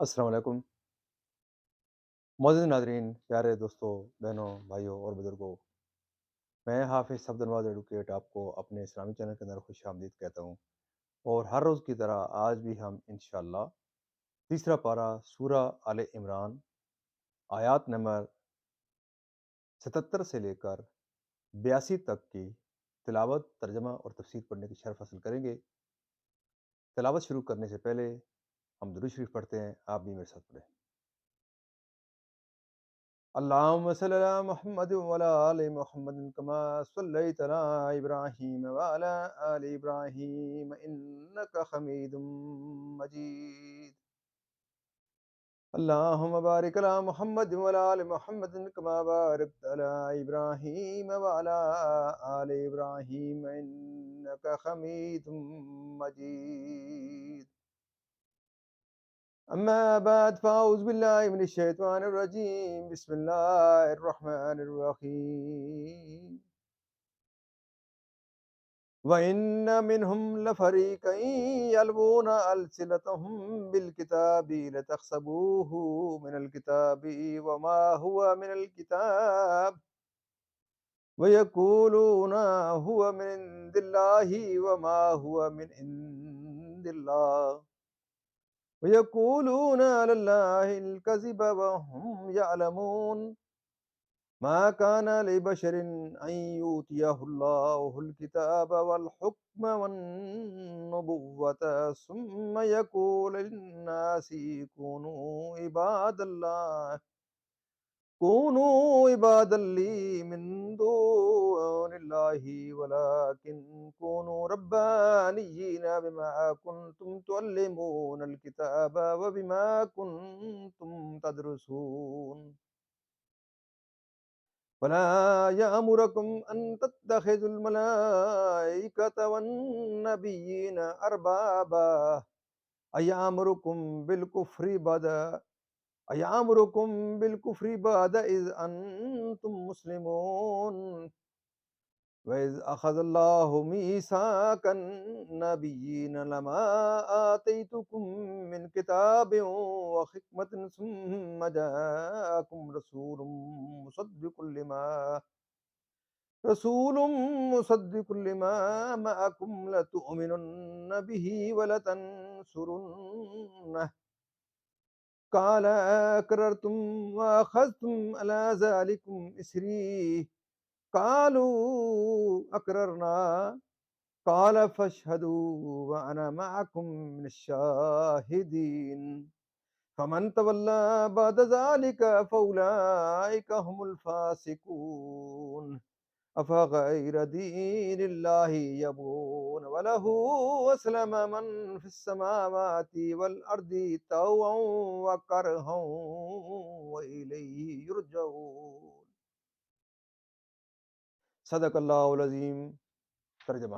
السلام علیکم معزز ناظرین، پیارے دوستوں، بہنوں، بھائیوں اور بزرگوں، میں حافظ صفدر نواز ایڈوکیٹ آپ کو اپنے اسلامی چینل کے اندر خوش آمدید کہتا ہوں۔ اور ہر روز کی طرح آج بھی ہم انشاءاللہ تیسرا پارہ سورہ آل عمران آیات نمبر 77 سے لے کر 82 تک کی تلاوت، ترجمہ اور تفسیر پڑھنے کی شرف حاصل کریں گے۔ تلاوت شروع کرنے سے پہلے ہم درود شریف پڑھتے ہیں، آپ بھی میرے ساتھ پڑھیں۔ اللهم صل على محمد وعلى آل محمد كما صليت على إبراهيم وعلى آل إبراهيم إنك حميد مجيد. اللهم بارك على محمد وعلى آل محمد كما باركت على إبراهيم وعلى آل إبراهيم إنك حميد مجيد. أما بعد فأعوذ بالله من الشيطان الرجيم. بسم الله الرحمن الرحيم. وإن منهم لفريقا يلوون ألسنتهم بالكتاب لتحسبوه من الكتاب وما هو من الكتاب ويقولون هو من عند الله وما هو من عند الله ويقولون على الله الكذب وهم يعلمون. ما كان لبشر أن يؤتيه الله الكتاب والحكم والنبوة ثم يقول للناس كونوا عبادا لي من دون الله ولكن كونوا ربانيين بما كنتم تعلمون الكتاب وبما كنتم تدرسون. ولا يأمركم أن تتخذوا الملائكة والنبيين أربابا أيأمركم بالكفر بعد إذ أنتم مسلمون. وإذ أخذ الله ميثاق النبيين لما آتيتكم من كتاب وحكمة ثم جاءكم رسول مصدق لما معكم لتؤمنن به ولتنصرنه. قال أقررتم وأخذتم على ذلكم إسري قالوا أقررنا قال فاشهدوا وأنا معكم من الشاهدين. فمن تولى بعد ذلك فأولئك هم الفاسقون. أفغير دين الله يبغون وله أسلم من في السماوات والأرض طوعا وكرها وإليه يرجعون. صدق اللہ العظیم. ترجمہ.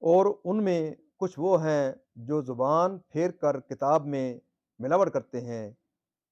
اور ان میں کچھ وہ ہیں جو زبان پھیر کر کتاب میں ملاوٹ کرتے ہیں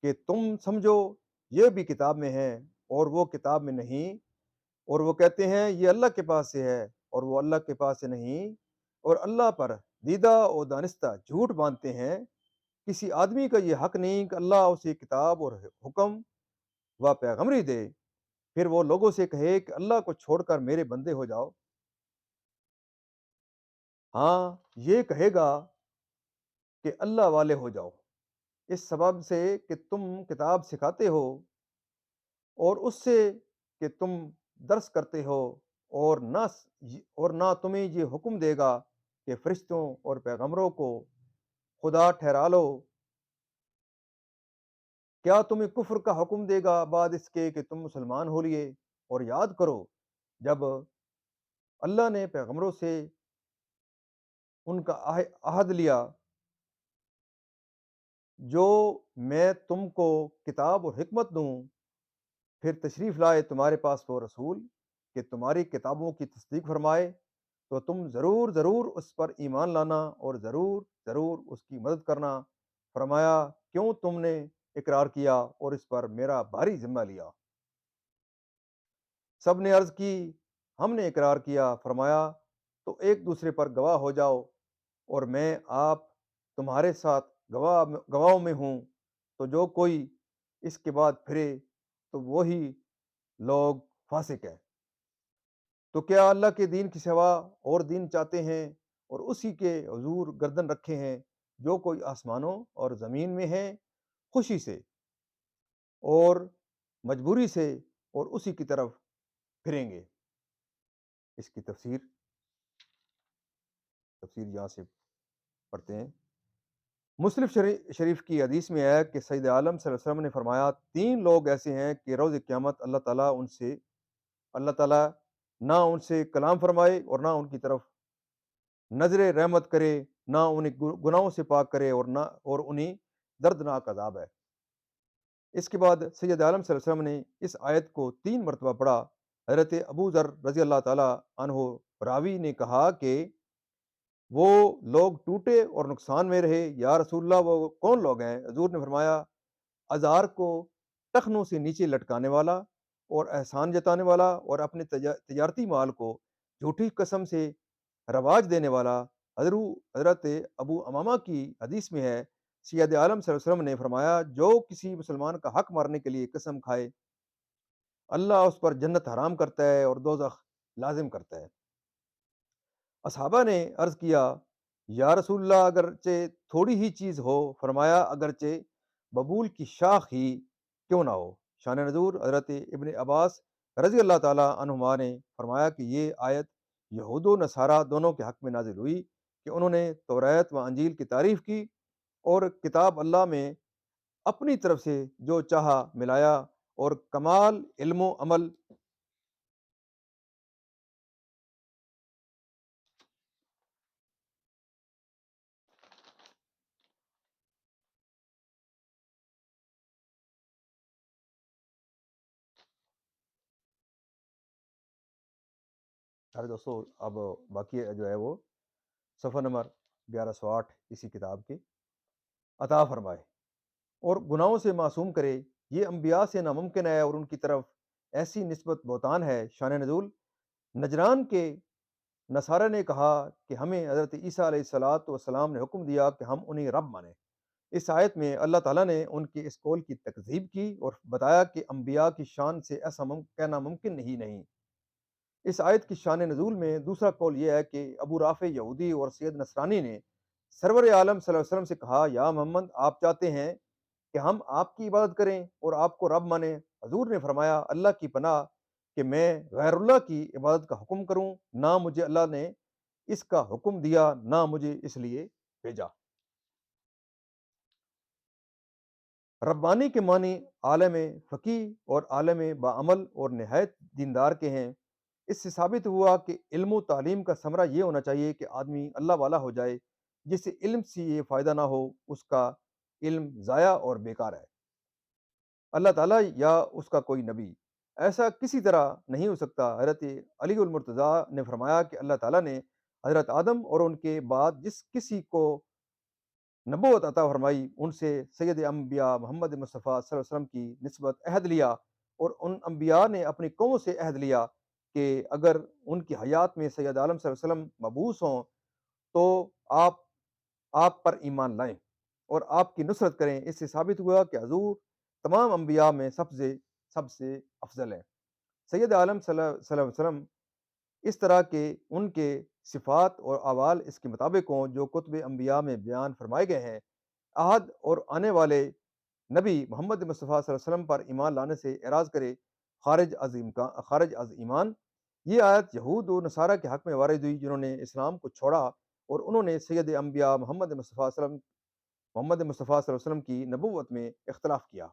کہ تم سمجھو یہ بھی کتاب میں ہے اور وہ کتاب میں نہیں، اور وہ کہتے ہیں یہ اللہ کے پاس سے ہے اور وہ اللہ کے پاس سے نہیں، اور اللہ پر دیدہ و دانستہ جھوٹ باندھتے ہیں۔ کسی آدمی کا یہ حق نہیں کہ اللہ اسے کتاب اور حکم و پیغمبری دے، پھر وہ لوگوں سے کہے کہ اللہ کو چھوڑ کر میرے بندے ہو جاؤ۔ ہاں، یہ کہے گا کہ اللہ والے ہو جاؤ، اس سبب سے کہ تم کتاب سکھاتے ہو اور اس سے کہ تم درس کرتے ہو، اور نہ تمہیں یہ حکم دے گا کہ فرشتوں اور پیغمبروں کو خدا ٹھہرا لو۔ کیا تمہیں کفر کا حکم دے گا بعد اس کے کہ تم مسلمان ہو لیے؟ اور یاد کرو جب اللہ نے پیغمبروں سے ان کا عہد لیا، جو میں تم کو کتاب اور حکمت دوں، پھر تشریف لائے تمہارے پاس وہ رسول کہ تمہاری کتابوں کی تصدیق فرمائے، تو تم ضرور ضرور اس پر ایمان لانا اور ضرور ضرور اس کی مدد کرنا۔ فرمایا کیوں تم نے اقرار کیا اور اس پر میرا بھاری ذمہ لیا؟ سب نے عرض کی ہم نے اقرار کیا۔ فرمایا تو ایک دوسرے پر گواہ ہو جاؤ، اور میں آپ تمہارے ساتھ گواہوں میں ہوں۔ تو جو کوئی اس کے بعد پھرے تو وہی لوگ فاسق ہیں۔ تو کیا اللہ کے دین کی سوا اور دین چاہتے ہیں اور اسی کے حضور گردن رکھے ہیں؟ جو کوئی آسمانوں اور زمین میں ہے، خوشی سے اور مجبوری سے اور اسی کی طرف پھریں گے۔ اس کی تفسیر یہاں سے پڑھتے ہیں۔ مسلم شریف کی حدیث میں ہے کہ سید عالم صلی اللہ علیہ وسلم نے فرمایا، تین لوگ ایسے ہیں کہ روز قیامت اللہ تعالیٰ نہ ان سے کلام فرمائے اور نہ ان کی طرف نظر رحمت کرے، نہ انہیں گناہوں سے پاک کرے اور انہیں دردناک عذاب ہے۔ اس کے بعد سید عالم صلی اللہ علیہ وسلم نے اس آیت کو 3 مرتبہ پڑھا۔ حضرت ابو ذر رضی اللہ تعالیٰ عنہ راوی نے کہا کہ وہ لوگ ٹوٹے اور نقصان میں رہے، یا رسول اللہ وہ کون لوگ ہیں؟ حضور نے فرمایا، ازار کو ٹخنوں سے نیچے لٹکانے والا اور احسان جتانے والا اور اپنے تجارتی مال کو جھوٹی قسم سے رواج دینے والا۔ حضرت ابو امامہ کی حدیث میں ہے، سید عالم صلی اللہ علیہ وسلم نے فرمایا، جو کسی مسلمان کا حق مارنے کے لیے قسم کھائے، اللہ اس پر جنت حرام کرتا ہے اور دوزخ لازم کرتا ہے۔ اصحابہ نے عرض کیا، یا رسول اللہ اگرچہ تھوڑی ہی چیز ہو؟ فرمایا، اگرچہ ببول کی شاخ ہی کیوں نہ ہو۔ شان نزول حضرت ابن عباس رضی اللہ تعالیٰ عنہما نے فرمایا کہ یہ آیت یہود و نصارہ دونوں کے حق میں نازل ہوئی کہ انہوں نے توریت و انجیل کی تعریف کی اور کتاب اللہ میں اپنی طرف سے جو چاہا ملایا، اور کمال علم و عمل ارے دوستو، اب باقی جو ہے وہ صفحہ نمبر 1108 اسی کتاب کے عطا فرمائے اور گناہوں سے معصوم کرے، یہ انبیاء سے ناممکن ہے اور ان کی طرف ایسی نسبت بہتان ہے۔ شان نزول نجران کے نصارہ نے کہا کہ ہمیں حضرت عیسیٰ علیہ الصلاۃ والسلام نے حکم دیا کہ ہم انہیں رب مانیں۔ اس آیت میں اللہ تعالیٰ نے ان کے اس قول کی تکذیب کی اور بتایا کہ انبیاء کی شان سے ایسا کہنا ممکن ہی نہیں۔ اس آیت کی شان نزول میں دوسرا قول یہ ہے کہ ابو رافع یہودی اور سید نصرانی نے سرور عالم صلی اللہ علیہ وسلم سے کہا، یا محمد، آپ چاہتے ہیں کہ ہم آپ کی عبادت کریں اور آپ کو رب مانیں؟ حضور نے فرمایا، اللہ کی پناہ کہ میں غیر اللہ کی عبادت کا حکم کروں، نہ مجھے اللہ نے اس کا حکم دیا، نہ مجھے اس لیے بھیجا۔ ربانی کے معنی عالم فقیہ اور عالم باعمل اور نہایت دیندار کے ہیں۔ اس سے ثابت ہوا کہ علم و تعلیم کا ثمرہ یہ ہونا چاہیے کہ آدمی اللہ والا ہو جائے۔ جس سے علم سے یہ فائدہ نہ ہو، اس کا علم ضائع اور بیکار ہے۔ اللہ تعالیٰ یا اس کا کوئی نبی ایسا کسی طرح نہیں ہو سکتا۔ حضرت علی المرتضیٰ نے فرمایا کہ اللہ تعالیٰ نے حضرت آدم اور ان کے بعد جس کسی کو نبوت عطا فرمائی، ان سے سید انبیاء محمد مصطفیٰ صلی اللہ علیہ وسلم کی نسبت عہد لیا، اور ان انبیاء نے اپنی قوموں سے عہد لیا کہ اگر ان کی حیات میں سید عالم صلی اللہ علیہ وسلم مبعوث ہوں تو آپ آپ پر ایمان لائیں اور آپ کی نصرت کریں۔ اس سے ثابت ہوا کہ حضور تمام انبیاء میں سب سے افضل ہیں۔ سید عالم صلی اللہ علیہ وسلم اس طرح کے ان کے صفات اور اعمال اس کے مطابق ہوں جو کتب انبیاء میں بیان فرمائے گئے ہیں۔ احد اور آنے والے نبی محمد مصطفیٰ صلی اللہ علیہ وسلم پر ایمان لانے سے اعراض کرے، خارج از ایمان۔ یہ آیت یہود و نصارہ کے حق میں وارد ہوئی جنہوں نے اسلام کو چھوڑا اور انہوں نے سید انبیاء محمد مصطفیٰ صلی اللہ علیہ وسلم کی نبوت میں اختلاف کیا۔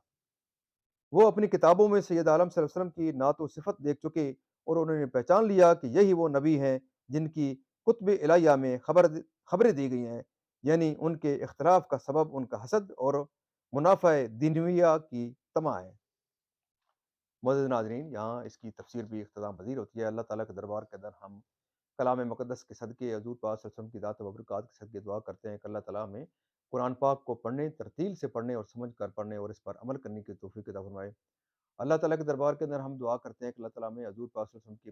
وہ اپنی کتابوں میں سید عالم صلی اللہ علیہ وسلم کی نعت و صفت دیکھ چکے اور انہوں نے پہچان لیا کہ یہی وہ نبی ہیں جن کی کتب الہیہ میں خبریں دی گئی ہیں، یعنی ان کے اختلاف کا سبب ان کا حسد اور منافع دنیویہ کی طمع ہے۔ معزز ناظرین، یہاں اس کی تفسیر بھی اختتام پذیر ہوتی ہے۔ اللہ تعالیٰ کے دربار کے اندر ہم کلام مقدس کے صدقے حضور پاک صلی اللہ علیہ وسلم کی ذات و برکات کے صدقے دعا کرتے ہیں کہ اللہ تعالیٰ ہمیں قرآن پاک کو پڑھنے، ترتیل سے پڑھنے اور سمجھ کر پڑھنے اور اس پر عمل کرنے کی توفیق عطا فرمائے۔ اللہ تعالیٰ کے دربار کے اندر ہم دعا کرتے ہیں کہ اللہ تعالیٰ ہمیں حضور پاک صلی اللہ علیہ وسلم کی